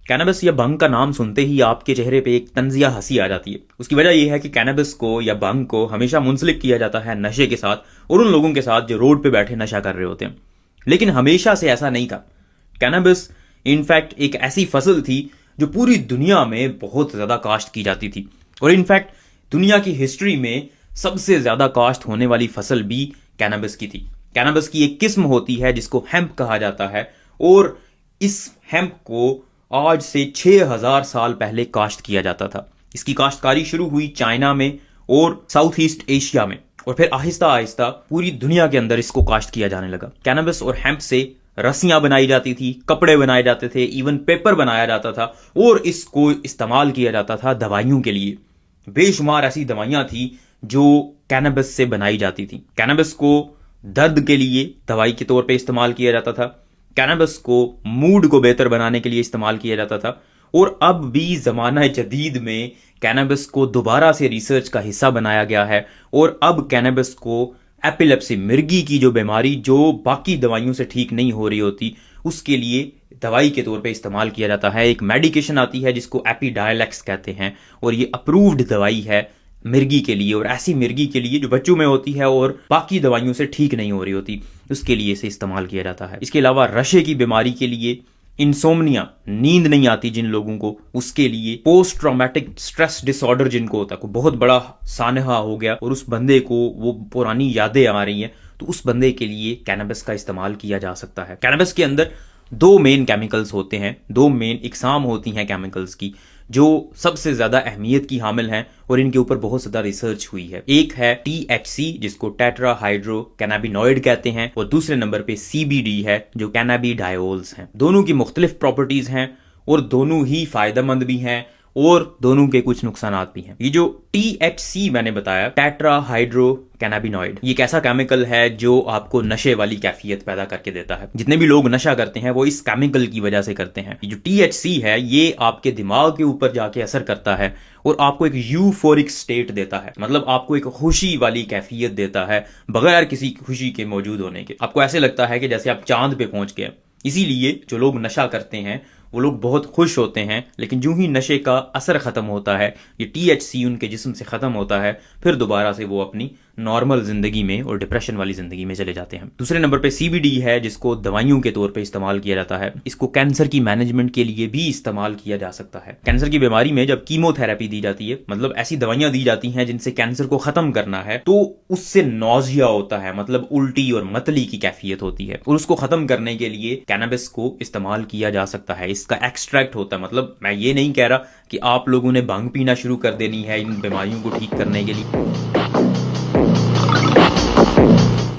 Cannabis या भंग का नाम सुनते ही आपके चेहरे पे एक तंजिया हंसी आ जाती है। उसकी वजह यह है कि कैनबिस को या भंग को हमेशा मुंसलिक किया जाता है नशे के साथ और उन लोगों के साथ जो रोड पे बैठे नशा कर रहे होते हैं। लेकिन हमेशा से ऐसा नहीं था। कैनबिस इनफैक्ट एक ऐसी फसल थी जो पूरी दुनिया में बहुत ज्यादा काश्त की जाती थी और इनफैक्ट दुनिया की हिस्ट्री में सबसे ज्यादा काश्त होने वाली फसल भी कैनबिस की थी। कैनबिस की एक किस्म होती है जिसको हेम्प कहा जाता है और इस हेम्प को आज से 6000 साल पहले काश्त किया जाता था। इसकी काश्तकारी शुरू हुई चाइना में और साउथ ईस्ट एशिया में और फिर आहिस्ता आहिस्ता पूरी दुनिया के अंदर इसको काश्त किया जाने लगा। कैनबिस और हेम्प से रस्सियां बनाई जाती थी, कपड़े बनाए जाते थे, इवन पेपर बनाया जाता था और इसको इस्तेमाल किया जाता था दवाइयों के लिए। बेशुमार ऐसी दवाइयां थी जो कैनबिस से बनाई जाती थी। कैनबिस को दर्द के लिए दवाई के तौर पे इस्तेमाल किया जाता था। कैनबिस को मूड को बेहतर बनाने के लिए इस्तेमाल किया जाता था और अब भी जमाना जदीद में कैनबिस को दोबारा से रिसर्च का हिस्सा बनाया गया है और अब कैनबिस को एपिलेप्सी, मिर्गी की जो बीमारी जो बाकी दवाइयों से ठीक नहीं हो रही होती, उसके लिए दवाई के तौर पे इस्तेमाल किया जाता है। एक मेडिकेशन आती है जिसको एपिडायलेक्स कहते हैं और ये अप्रूव्ड दवाई है मिर्गी के लिए और ऐसी मिर्गी के लिए जो बच्चों में होती है और बाकी दवाइयों से ठीक नहीं हो रही होती, उसके लिए इसे इस्तेमाल किया जाता है। इसके अलावा रशे की बीमारी के लिए, इंसोम्निया, नींद नहीं आती जिन लोगों को, उसके लिए, पोस्ट ट्रॉमेटिक स्ट्रेस डिसऑर्डर जिनको होता है, बहुत बड़ा सानहा हो गया और उस बंदे को वो पुरानी यादें आ रही हैं, तो उस बंदे के लिए कैनबिस का इस्तेमाल किया जा सकता है। कैनबिस के अंदर दो मेन केमिकल्स होते हैं, दो मेन इकसाम होती हैं केमिकल्स की जो सबसे ज्यादा अहमियत की हामिल हैं और इनके ऊपर बहुत ज्यादा रिसर्च हुई है। एक है THC जिसको टेट्रा हाइड्रो कैनाबिनॉइड कहते हैं और दूसरे नंबर पे CBD है जो कैनाबिडायोल्स हैं। दोनों की मुख्तलिफ प्रॉपर्टीज हैं और दोनों ही फायदेमंद भी हैं और दोनों के कुछ नुकसानात भी हैं। ये जो THC मैंने बताया, टेट्रा हाइड्रो कैनाबिनॉइड, ये एक ऐसा केमिकल है जो आपको नशे वाली कैफियत पैदा करके देता है। जितने भी लोग नशा करते हैं वो इस केमिकल की वजह से करते हैं। ये जो THC है ये आपके दिमाग के ऊपर जाके असर करता है और आपको एक यूफोरिक स्टेट देता है, मतलब आपको एक खुशी वाली कैफियत देता है बगैर किसी खुशी के मौजूद होने के। आपको ऐसे लगता है कि जैसे आप चांद पे पहुंच गए। इसीलिए जो लोग नशा करते हैं वो लोग बहुत खुश होते हैं, लेकिन जो ही नशे का असर खत्म होता है, ये THC उनके जिस्म से खत्म होता है, फिर दोबारा से वो अपनी नॉर्मल जिंदगी में और डिप्रेशन वाली जिंदगी में चले जाते हैं। दूसरे नंबर पे CBD है जिसको दवाइयों के तौर पे इस्तेमाल किया जाता है। इसको कैंसर की मैनेजमेंट के लिए भी इस्तेमाल किया जा सकता है। कैंसर की बीमारी में जब कीमोथेरेपी दी जाती है, मतलब ऐसी दवाइयां दी जाती हैं जिनसे कैंसर को खत्म करना है, तो उससे नौजिया होता है, मतलब उल्टी और मतली की कैफियत होती है और उसको खत्म करने के लिए कैनबिस को इस्तेमाल किया जा सकता है। इसका एक्सट्रैक्ट होता है, मतलब मैं ये नहीं कह रहा कि आप लोगों ने भांग पीना शुरू कर देनी है इन बीमारियों को ठीक करने के लिए,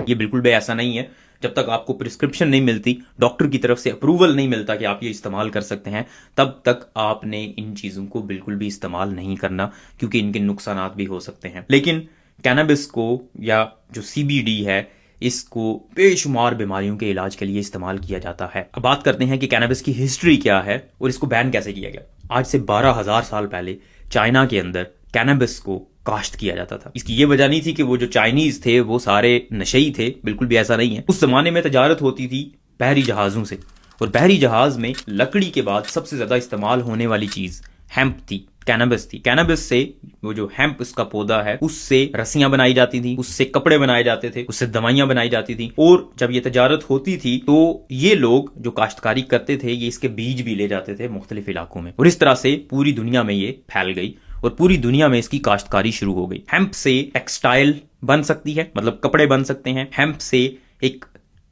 ये बिल्कुल भी ऐसा नहीं है। जब तक आपको प्रिस्क्रिप्शन नहीं मिलती, डॉक्टर की तरफ से अप्रूवल नहीं मिलता कि आप ये इस्तेमाल कर सकते हैं, तब तक आपने इन चीजों को बिल्कुल भी इस्तेमाल नहीं करना, क्योंकि इनके नुकसानात भी हो सकते हैं। लेकिन कैनबिस को या जो CBD है, इसको बेशुमार बीमारियों के इलाज के लिए इस्तेमाल किया जाता है। अब बात करते हैं कि कैनबिस की हिस्ट्री क्या है और इसको बैन कैसे किया गया। आज से 12,000 साल पहले चाइना के अंदर कैनबिस को काश्त किया जाता था। इसकी ये वजह नहीं थी कि वो जो चाइनीज थे वो सारे नशेई थे, बिल्कुल भी ऐसा नहीं है। उस जमाने में तजारत होती थी बहरी जहाजों से और बहरी जहाज में लकड़ी के बाद सबसे ज्यादा इस्तेमाल होने वाली चीज हेम्प थी, कैनबिस थी। कैनबिस से वो जो हेम्प उसका पौधा है उससे रस्सियां बनाई जाती थी, उससे कपड़े बनाए जाते थे, उससे दवाइयां बनाई जाती थी और जब ये तजारत होती थी तो ये लोग जो काश्तकारी करते थे ये इसके बीज भी ले जाते थे मुख्तलिफ इलाकों में और इस तरह से पूरी दुनिया में ये फैल गई और पूरी दुनिया में इसकी काश्तकारी शुरू हो गई। हेम्प से टेक्सटाइल बन सकती है, मतलब कपड़े बन सकते हैं। हेम्प से एक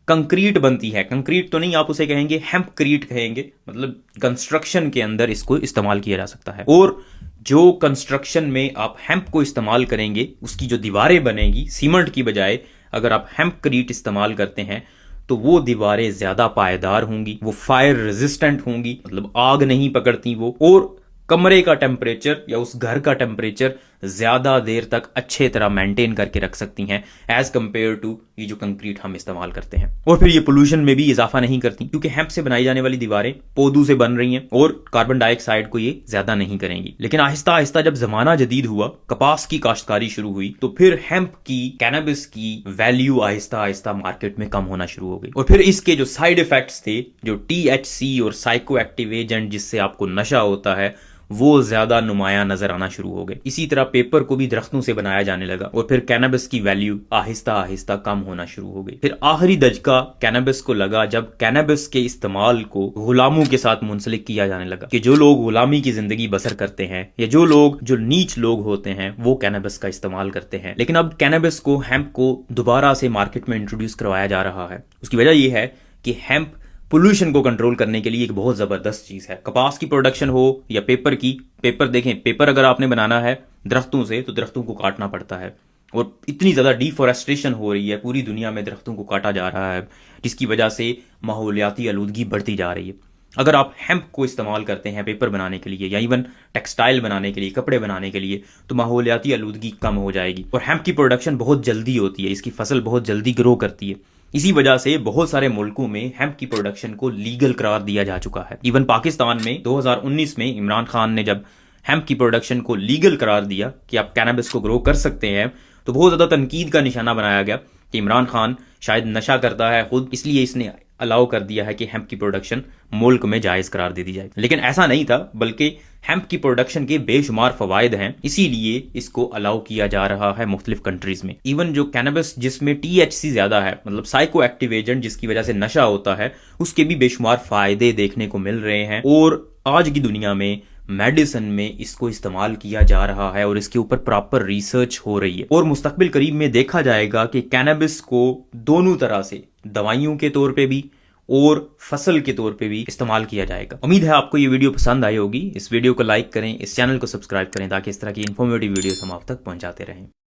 कंक्रीट बनती है, कंक्रीट तो नहीं, आप उसे कहेंगे हेम्पक्रीट कहेंगे, मतलब कंस्ट्रक्शन के अंदर इसको इस्तेमाल किया जा सकता है। और जो कंस्ट्रक्शन में आप हेम्प को इस्तेमाल करेंगे उसकी जो दीवारें बनेगी सीमेंट की बजाय अगर आप हेम्पक्रीट इस्तेमाल करते हैं तो वो दीवारें ज्यादा पायदार होंगी, वो फायर रेजिस्टेंट होंगी, मतलब आग नहीं पकड़ती वो, और कमरे का टेम्परेचर या उस घर का टेम्परेचर ज्यादा देर तक अच्छे तरह मेंटेन करके रख सकती हैं एज कंपेयर टू ये जो कंक्रीट हम इस्तेमाल करते हैं। और फिर ये पोल्यूशन में भी इजाफा नहीं करती, क्योंकि हेम्प से बनाई जाने वाली दीवारें पौधों से बन रही हैं और कार्बन डाइऑक्साइड को ये ज्यादा नहीं करेंगी। लेकिन आहिस्ता आहिस्ता जब जमाना जदीद हुआ, कपास की काश्तकारी शुरू हुई, तो फिर हेम्प की, कैनबिस की वैल्यू आहिस्ता आहिस्ता मार्केट में कम होना शुरू हो गई। और फिर इसके जो साइड इफेक्ट्स थे, जो THC और साइको एक्टिव एजेंट जिससे आपको नशा होता है, वो ज्यादा नुमाया नजर आना शुरू हो गए। इसी तरह पेपर को भी दरख्तों से बनाया जाने लगा और फिर कैनबिस की वैल्यू आहिस्ता आहिस्ता कम होना शुरू हो गई। फिर आखिरी दजका कैनबिस को लगा जब कैनबिस के इस्तेमाल को गुलामों के साथ मुंसलिक किया जाने लगा, कि जो लोग गुलामी की जिंदगी बसर करते हैं या जो नीच लोग होते हैं वो कैनबिस का इस्तेमाल करते हैं। लेकिन अब कैनबिस को, हेम्प को दोबारा से मार्केट में इंट्रोड्यूस करवाया जा रहा है। उसकी वजह यह है कि हेम्प पोल्यूशन को कंट्रोल करने के लिए एक बहुत जबरदस्त चीज है। कपास की प्रोडक्शन हो या पेपर की, पेपर देखें, पेपर अगर आपने बनाना है दरख्तों से तो दरख्तों को काटना पड़ता है और इतनी ज्यादा डिफॉरेस्टेशन हो रही है, पूरी दुनिया में दरख्तों को काटा जा रहा है, जिसकी वजह से माहौलियाती आलूदगी बढ़ती जा रही है। अगर आप हेम्प को इस्तेमाल करते हैं पेपर बनाने के लिए या इवन टेक्सटाइल बनाने के लिए, कपड़े बनाने के लिए, तो माहौलियाती आलूदगी कम हो जाएगी। और हेम्प की प्रोडक्शन बहुत जल्दी होती है, इसकी फसल बहुत जल्दी ग्रो करती है। इसी वजह से बहुत सारे मुल्कों में हेम्प की प्रोडक्शन को लीगल करार दिया जा चुका है। इवन पाकिस्तान में 2019 में इमरान खान ने जब हेम्प की प्रोडक्शन को लीगल करार दिया कि आप कैनबिस को ग्रो कर सकते हैं, तो बहुत ज्यादा तनकीद का निशाना बनाया गया कि इमरान खान शायद नशा करता है खुद, इसलिए इसने अलाउ कर दिया है कि हेम्प की प्रोडक्शन मुल्क में जायज करार दे दी जाए। लेकिन ऐसा नहीं था, बल्कि हेम्प की प्रोडक्शन के बेशुमार फवायद हैं, इसीलिए इसको अलाउ किया जा रहा है मुख्तलिफ कंट्रीज में। इवन जो कैनबिस जिसमें THC ज्यादा है, मतलब साइको एक्टिव एजेंट जिसकी वजह से नशा होता है, उसके भी बेशुमार फायदे देखने को मिल रहे हैं। और आज की दुनिया में मेडिसिन में इसको इस्तेमाल किया जा रहा है और इसके ऊपर प्रॉपर रिसर्च हो रही है। और मुस्तकबिल करीब में देखा जाएगा कि कैनबिस को दोनों तरह से, दवाइयों के तौर पे भी और फसल के तौर पे भी इस्तेमाल किया जाएगा। उम्मीद है आपको ये वीडियो पसंद आई होगी। इस वीडियो को लाइक करें, इस चैनल को सब्सक्राइब करें ताकि इस तरह की इंफॉर्मेटिव वीडियोस हम आप तक पहुंचाते रहें।